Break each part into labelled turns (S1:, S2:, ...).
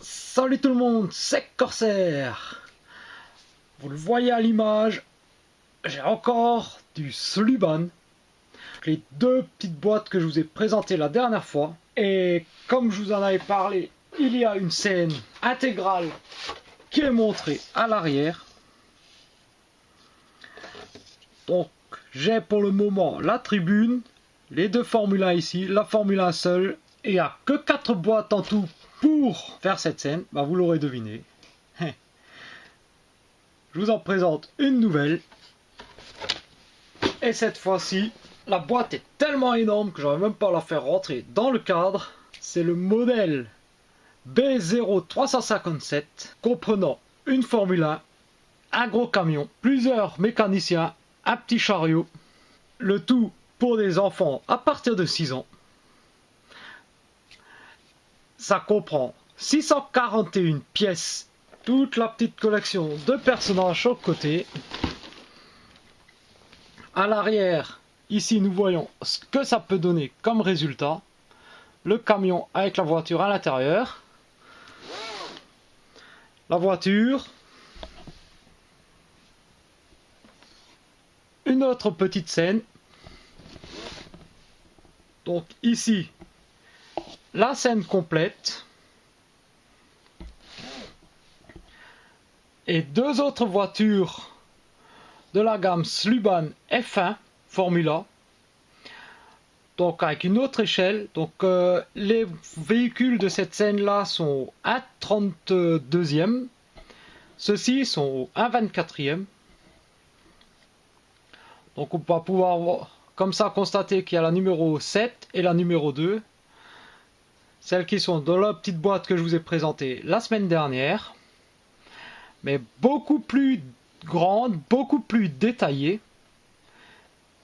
S1: Salut tout le monde, c'est Corsair. Vous le voyez à l'image, j'ai encore du Sluban. Les deux petites boîtes que je vous ai présentées la dernière fois. Et comme je vous en avais parlé, il y a une scène intégrale qui est montrée à l'arrière. Donc j'ai pour le moment la tribune, les deux Formule 1 ici, la Formule 1 seule. Et il n'y a que 4 boîtes en tout pour faire cette scène. Bah, vous l'aurez deviné. Je vous en présente une nouvelle. Et cette fois-ci, la boîte est tellement énorme que j'aurais même pas la faire rentrer dans le cadre. C'est le modèle B0357 comprenant une Formule 1, un gros camion, plusieurs mécaniciens, un petit chariot. Le tout pour des enfants à partir de 6 ans. Ça comprend 641 pièces, toute la petite collection de personnages sur le côté. À l'arrière, ici nous voyons ce que ça peut donner comme résultat. Le camion avec la voiture à l'intérieur. La voiture. Une autre petite scène. Donc ici, la scène complète. Et deux autres voitures de la gamme Sluban F1 Formula. Donc avec une autre échelle. Donc les véhicules de cette scène là sont 1/32e. Ceux-ci sont 1/24e. Donc on va pouvoir comme ça constater qu'il y a la numéro 7 et la numéro 2. Celles qui sont dans la petite boîte que je vous ai présentée la semaine dernière. Mais beaucoup plus grande, beaucoup plus détaillée.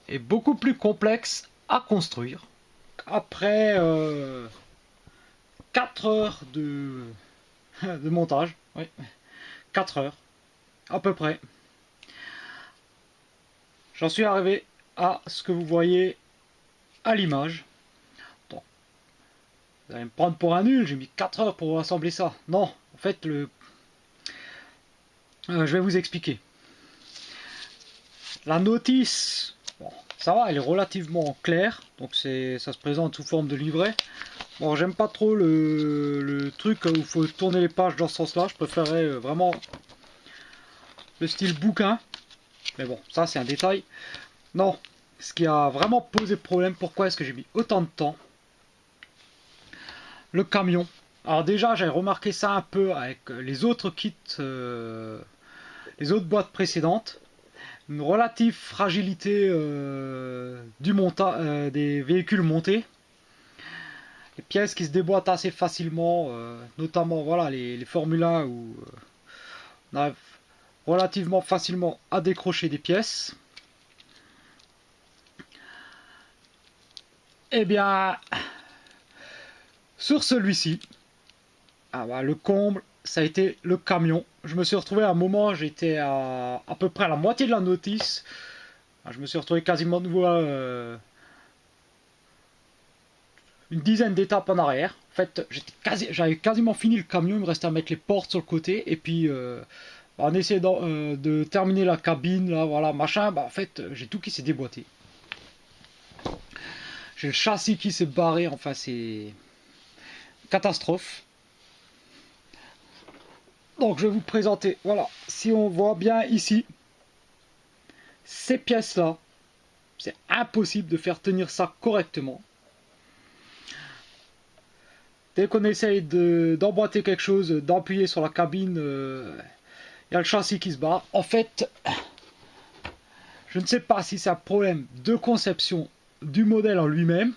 S1: Et beaucoup plus complexe à construire. Après 4 heures de montage. Oui, 4 heures à peu près. J'en suis arrivé à ce que vous voyez à l'image. Bon, vous allez me prendre pour un nul, j'ai mis 4 heures pour assembler ça. Non, en fait, je vais vous expliquer. La notice, bon, ça va, elle est relativement claire. Donc ça se présente sous forme de livret. Bon, j'aime pas trop le truc où il faut tourner les pages dans ce sens-là. Je préférerais vraiment le style bouquin. Mais bon, ça c'est un détail. Non, ce qui a vraiment posé problème, pourquoi est-ce que j'ai mis autant de temps? Le camion. Alors déjà, j'avais remarqué ça un peu avec les autres kits, les autres boîtes précédentes. Une relative fragilité des véhicules montés. Les pièces qui se déboîtent assez facilement, notamment voilà, les Formule 1 où on arrive relativement facilement à décrocher des pièces. Eh bien, sur celui-ci, le comble, ça a été le camion. Je me suis retrouvé à un moment, j'étais à peu près à la moitié de la notice. Je me suis retrouvé quasiment de nouveau une dizaine d'étapes en arrière. En fait, j'avais quasiment fini le camion, il me restait à mettre les portes sur le côté. Et puis, en essayant de terminer la cabine, là, voilà, machin, en fait, j'ai tout qui s'est déboîté. J'ai le châssis qui s'est barré, enfin, c'est catastrophe. Donc, je vais vous présenter, voilà, si on voit bien ici, ces pièces-là, c'est impossible de faire tenir ça correctement. Dès qu'on essaye d'emboîter quelque chose, d'appuyer sur la cabine, il y a le châssis qui se barre. En fait, je ne sais pas si c'est un problème de conception du modèle en lui-même.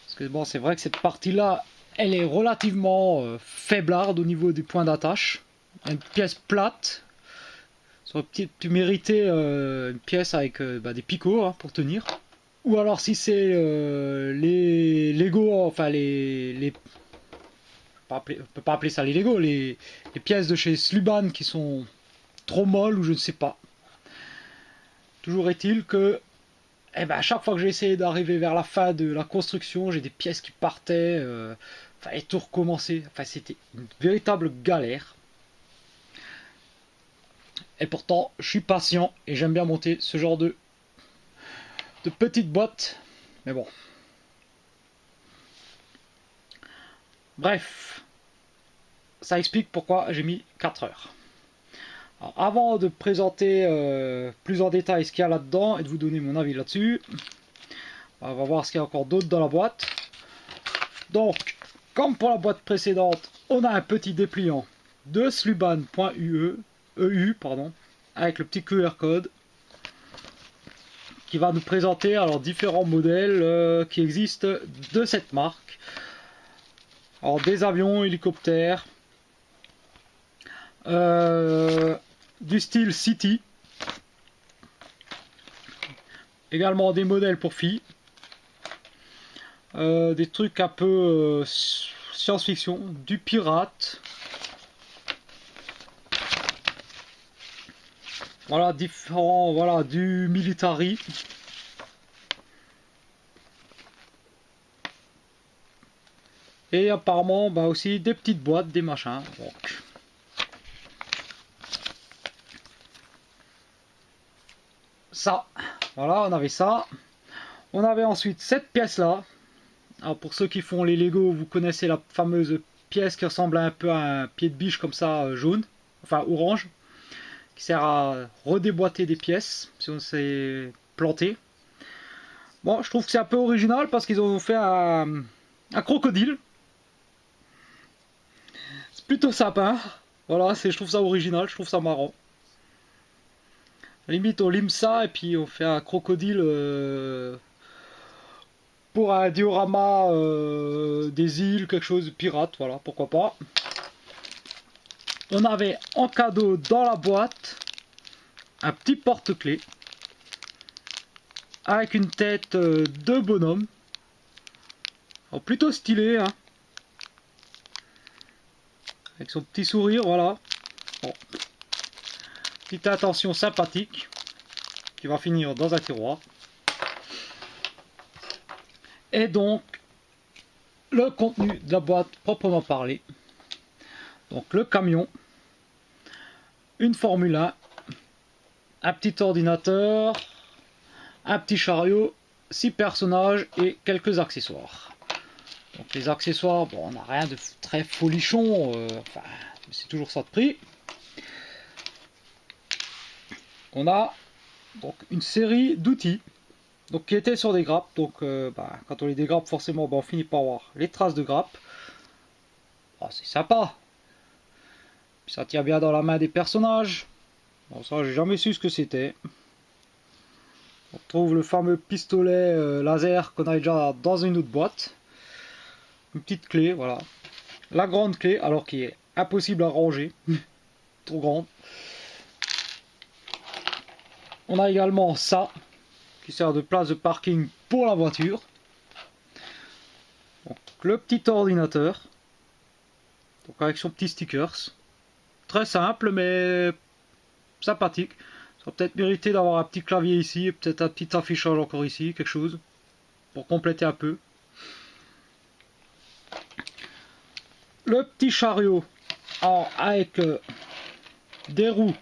S1: Parce que bon, c'est vrai que cette partie-là, elle est relativement faiblarde au niveau du point d'attache. Une pièce plate. Ça aurait pu mériter une pièce avec des picots hein, pour tenir. Ou alors si c'est les Lego, enfin les on peut pas appeler ça les Lego, les pièces de chez Sluban qui sont trop molles ou je ne sais pas. Toujours est-il que à chaque fois que j'ai essayé d'arriver vers la fin de la construction, j'ai des pièces qui partaient. fallait tout recommencer. Enfin, c'était une véritable galère. Et pourtant, je suis patient et j'aime bien monter ce genre de petites boîtes. Mais bon. Bref, ça explique pourquoi j'ai mis 4 heures. Alors, avant de présenter plus en détail ce qu'il y a là-dedans et de vous donner mon avis là-dessus, on va voir ce qu'il y a encore d'autre dans la boîte. Donc, comme pour la boîte précédente, on a un petit dépliant de sluban.eu, pardon, avec le petit QR code qui va nous présenter alors différents modèles qui existent de cette marque. Alors des avions, hélicoptères, du style City, également des modèles pour filles, des trucs un peu science-fiction, du pirate, voilà différents, voilà du military. Et apparemment bah aussi des petites boîtes, des machins. Donc. Ça, voilà, on avait ça. On avait ensuite cette pièce là. Alors pour ceux qui font les Lego, vous connaissez la fameuse pièce qui ressemble un peu à un pied de biche comme ça, jaune, enfin orange, qui sert à redéboîter des pièces si on s'est planté. Bon, je trouve que c'est un peu original parce qu'ils ont fait un crocodile. C'est plutôt sympa. Voilà, je trouve ça original, je trouve ça marrant. À la limite, on lime ça et puis on fait un crocodile pour un diorama des îles, quelque chose de pirate, voilà, pourquoi pas. On avait en cadeau dans la boîte un petit porte-clés avec une tête de bonhomme. Alors, plutôt stylé, hein. Avec son petit sourire, voilà. Bon. Petite attention sympathique qui va finir dans un tiroir. Et donc, le contenu de la boîte proprement parlé. Donc le camion, une Formule 1, un petit ordinateur, un petit chariot, 6 personnages et quelques accessoires. Donc les accessoires, bon, on n'a rien de très folichon, enfin, c'est toujours ça de prix. On a donc une série d'outils donc, qui étaient sur des grappes. Donc quand on les dégrappe, forcément, on finit par avoir les traces de grappes. Oh, c'est sympa. Puis ça tient bien dans la main des personnages. Bon, ça, j'ai jamais su ce que c'était. On trouve le fameux pistolet laser qu'on a déjà dans une autre boîte. Une petite clé, voilà. La grande clé, alors qui est impossible à ranger. Trop grande. On a également ça, qui sert de place de parking pour la voiture. Donc, le petit ordinateur. Donc avec son petit stickers. Très simple, mais sympathique. Ça va peut-être mériter d'avoir un petit clavier ici, et peut-être un petit affichage encore ici, quelque chose. Pour compléter un peu. Le petit chariot avec des roues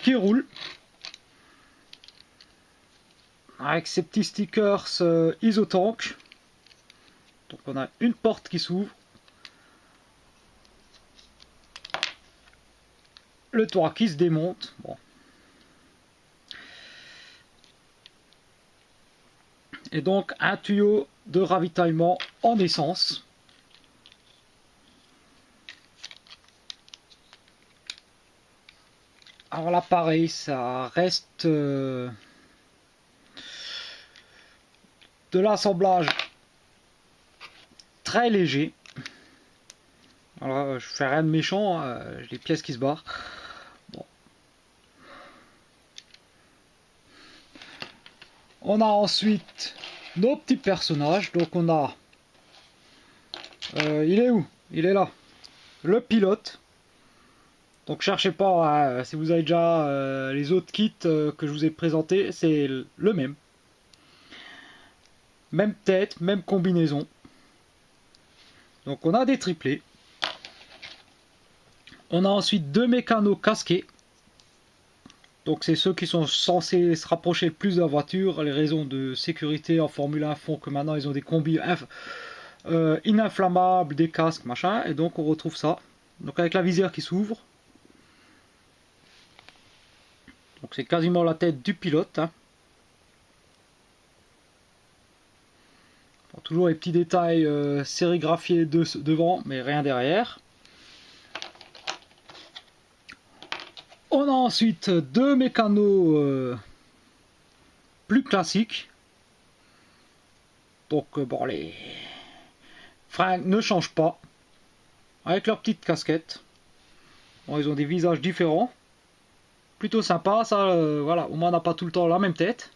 S1: qui roulent, avec ces petits stickers Isotank. Donc on a une porte qui s'ouvre, le toit qui se démonte. Bon. Et donc un tuyau de ravitaillement en essence. Alors là pareil, ça reste de l'assemblage très léger. Alors je fais rien de méchant, hein, j'ai les pièces qui se barrent. Bon. On a ensuite nos petits personnages. Donc on a... il est où? Il est là. Le pilote. Donc cherchez pas, hein, si vous avez déjà les autres kits que je vous ai présentés, c'est le même. Même tête, même combinaison. Donc on a des triplés. On a ensuite 2 mécanos casqués. Donc c'est ceux qui sont censés se rapprocher le plus de la voiture. Les raisons de sécurité en Formule 1 font que maintenant ils ont des combis ininflammables, des casques, machin. Et donc on retrouve ça. Donc avec la visière qui s'ouvre. Donc c'est quasiment la tête du pilote. Hein. Bon, toujours les petits détails sérigraphiés devant, mais rien derrière. On a ensuite 2 mécanos plus classiques. Donc bon, les fringues ne changent pas. Avec leur petite casquette. Bon, ils ont des visages différents. Plutôt sympa, ça, voilà, au moins on n'a pas tout le temps la même tête.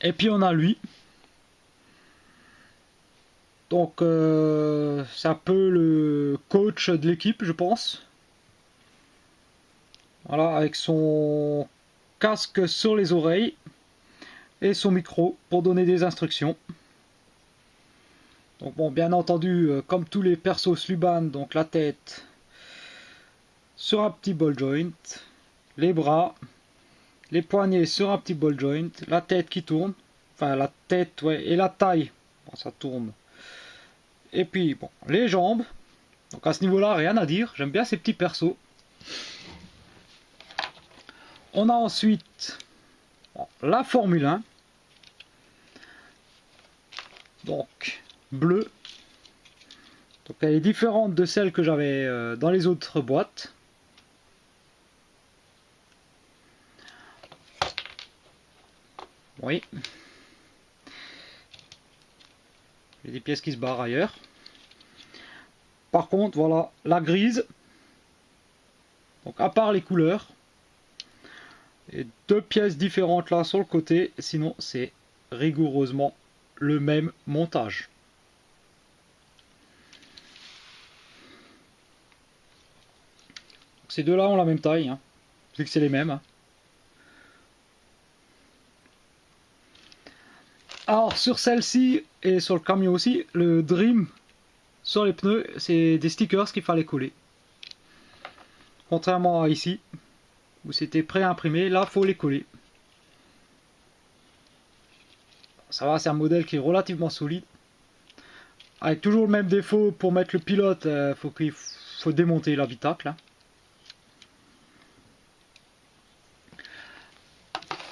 S1: Et puis on a lui. Donc c'est un peu le coach de l'équipe, je pense. Voilà, avec son casque sur les oreilles et son micro pour donner des instructions. Donc bon, bien entendu, comme tous les persos Sluban, donc la tête sur un petit ball joint, les bras, les poignets sur un petit ball joint, la tête qui tourne, enfin la tête, ouais, et la taille, bon, ça tourne. Et puis bon, les jambes. Donc à ce niveau-là, rien à dire. J'aime bien ces petits persos. On a ensuite la Formule 1. Donc, bleue. Donc elle est différente de celle que j'avais dans les autres boîtes. Oui. Il y a des pièces qui se barrent ailleurs. Par contre, voilà, la grise. Donc à part les couleurs. Et 2 pièces différentes là sur le côté, sinon c'est rigoureusement le même montage. Ces deux là ont la même taille, hein. C'est que c'est les mêmes. Hein. Alors sur celle-ci et sur le camion aussi, le Dream sur les pneus, c'est des stickers qu'il fallait coller. Contrairement à ici, où c'était pré-imprimé, là faut les coller. Ça va, c'est un modèle qui est relativement solide. Avec toujours le même défaut, pour mettre le pilote, faut démonter l'habitacle. Hein.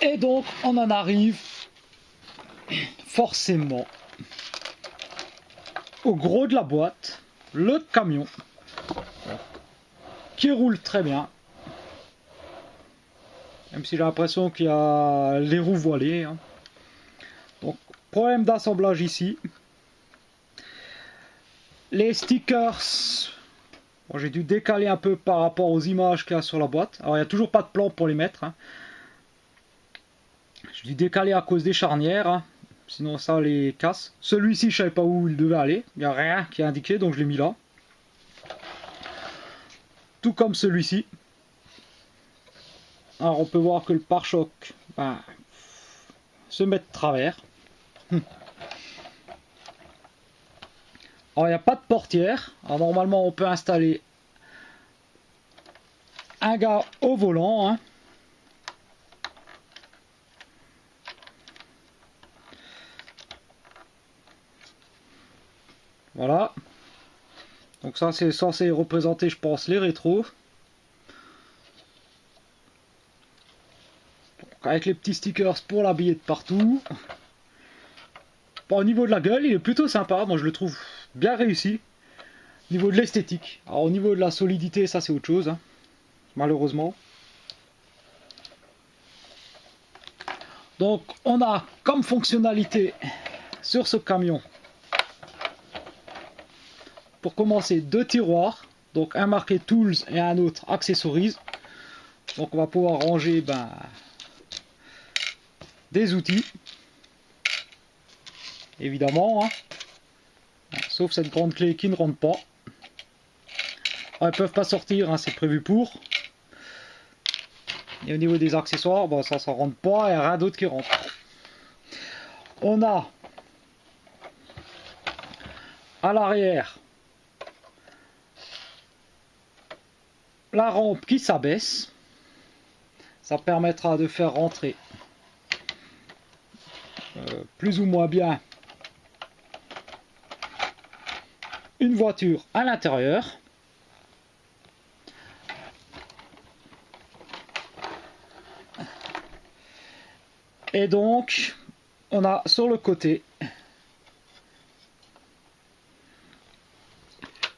S1: Et donc on en arrive forcément au gros de la boîte, le camion, qui roule très bien. Même si j'ai l'impression qu'il y a les roues voilées. Hein. Donc, problème d'assemblage ici. Les stickers, bon, j'ai dû décaler un peu par rapport aux images qu'il y a sur la boîte. Alors, il n'y a toujours pas de plan pour les mettre. Hein. J'ai dû décaler à cause des charnières. Hein. Sinon, ça les casse. Celui-ci, je ne savais pas où il devait aller. Il n'y a rien qui est indiqué, donc je l'ai mis là. Tout comme celui-ci. Alors on peut voir que le pare-choc se met de travers. Alors il n'y a pas de portière. Alors normalement on peut installer un gars au volant. Hein. Voilà. Donc ça c'est censé représenter, je pense, les rétros. Avec les petits stickers pour l'habiller de partout. Bon, au niveau de la gueule, il est plutôt sympa. Moi, je le trouve bien réussi. Au niveau de l'esthétique. Alors, au niveau de la solidité, ça, c'est autre chose. Hein, malheureusement. Donc, on a comme fonctionnalité sur ce camion, pour commencer, 2 tiroirs. Donc, un marqué Tools et un autre Accessories. Donc, on va pouvoir ranger des outils. Évidemment, hein. Sauf cette grande clé qui ne rentre pas. Alors, elles peuvent pas sortir, hein, c'est prévu pour. Et au niveau des accessoires, bon, ça rentre pas, il n'y a rien d'autre qui rentre. On a à l'arrière, la rampe qui s'abaisse. Ça permettra de faire rentrer plus ou moins bien une voiture à l'intérieur. Et donc, on a sur le côté,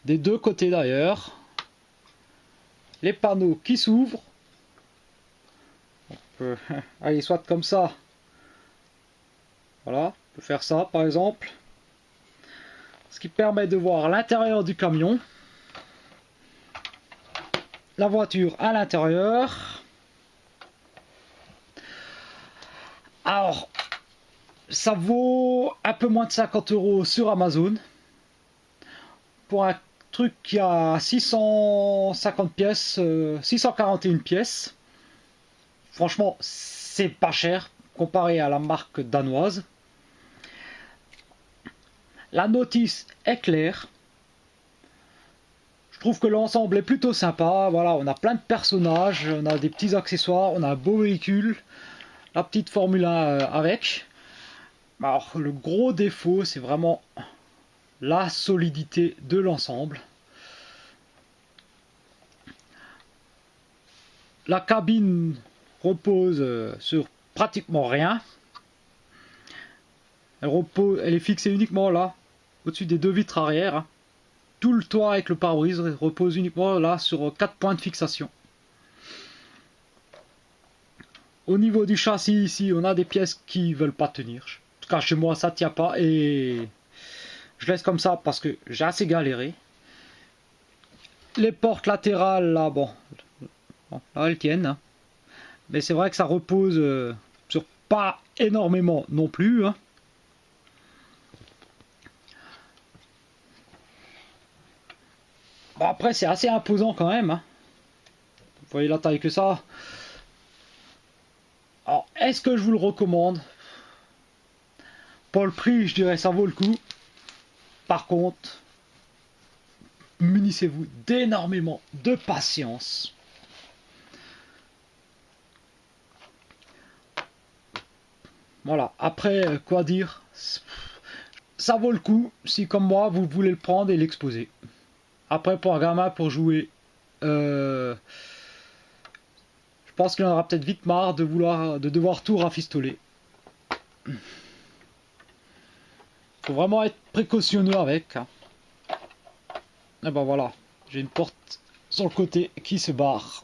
S1: des deux côtés d'ailleurs, les panneaux qui s'ouvrent. On peut aller soit comme ça. Voilà, on peut faire ça par exemple. Ce qui permet de voir l'intérieur du camion. La voiture à l'intérieur. Alors, ça vaut un peu moins de 50 € sur Amazon. Pour un truc qui a 650 pièces, 641 pièces. Franchement, c'est pas cher comparé à la marque danoise. La notice est claire. Je trouve que l'ensemble est plutôt sympa. Voilà, on a plein de personnages, on a des petits accessoires, on a un beau véhicule, la petite Formule 1 avec. Alors, le gros défaut, c'est vraiment la solidité de l'ensemble. La cabine repose sur pratiquement rien. Elle est fixée uniquement là, au-dessus des deux vitres arrière. Tout le toit avec le pare-brise repose uniquement là sur 4 points de fixation. Au niveau du châssis ici, on a des pièces qui veulent pas tenir. En tout cas chez moi ça tient pas et je laisse comme ça parce que j'ai assez galéré. Les portes latérales là, bon là elles tiennent. Hein. Mais c'est vrai que ça repose sur pas énormément non plus. Hein. Bon, après c'est assez imposant quand même. Hein. Vous voyez la taille que ça. Alors est-ce que je vous le recommande? Pour le prix je dirais ça vaut le coup. Par contre, munissez-vous d'énormément de patience. Voilà, après quoi dire, ça vaut le coup si comme moi vous voulez le prendre et l'exposer. Après pour un gamin pour jouer, je pense qu'il en aura peut-être vite marre de devoir tout rafistoler. Faut vraiment être précautionneux avec. Hein. Et ben voilà, j'ai une porte sur le côté qui se barre.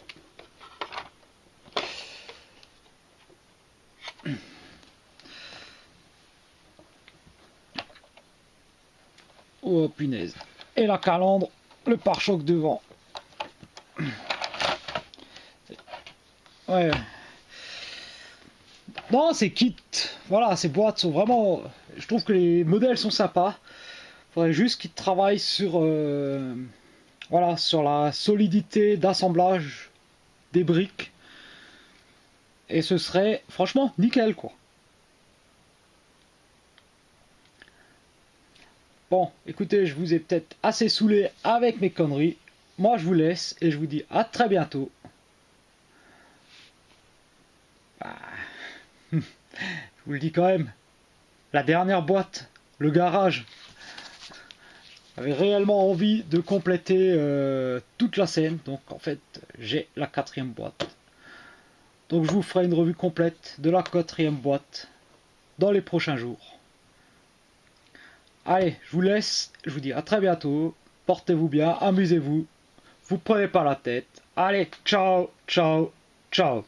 S1: Oh punaise. Et la calandre, le pare-choc devant. Ouais. Non, ces kits, voilà, ces boîtes sont vraiment... Je trouve que les modèles sont sympas. Faudrait juste qu'ils travaillent sur... voilà, sur la solidité d'assemblage des briques. Et ce serait franchement nickel, quoi. Bon, écoutez, je vous ai peut-être assez saoulé avec mes conneries. Moi, je vous laisse et je vous dis à très bientôt. Bah, je vous le dis quand même. La dernière boîte, le garage. J'avais réellement envie de compléter toute la scène. Donc, en fait, j'ai la 4e boîte. Donc, je vous ferai une revue complète de la 4e boîte dans les prochains jours. Allez, je vous laisse, je vous dis à très bientôt, portez-vous bien, amusez-vous, vous prenez pas la tête. Allez, ciao, ciao, ciao.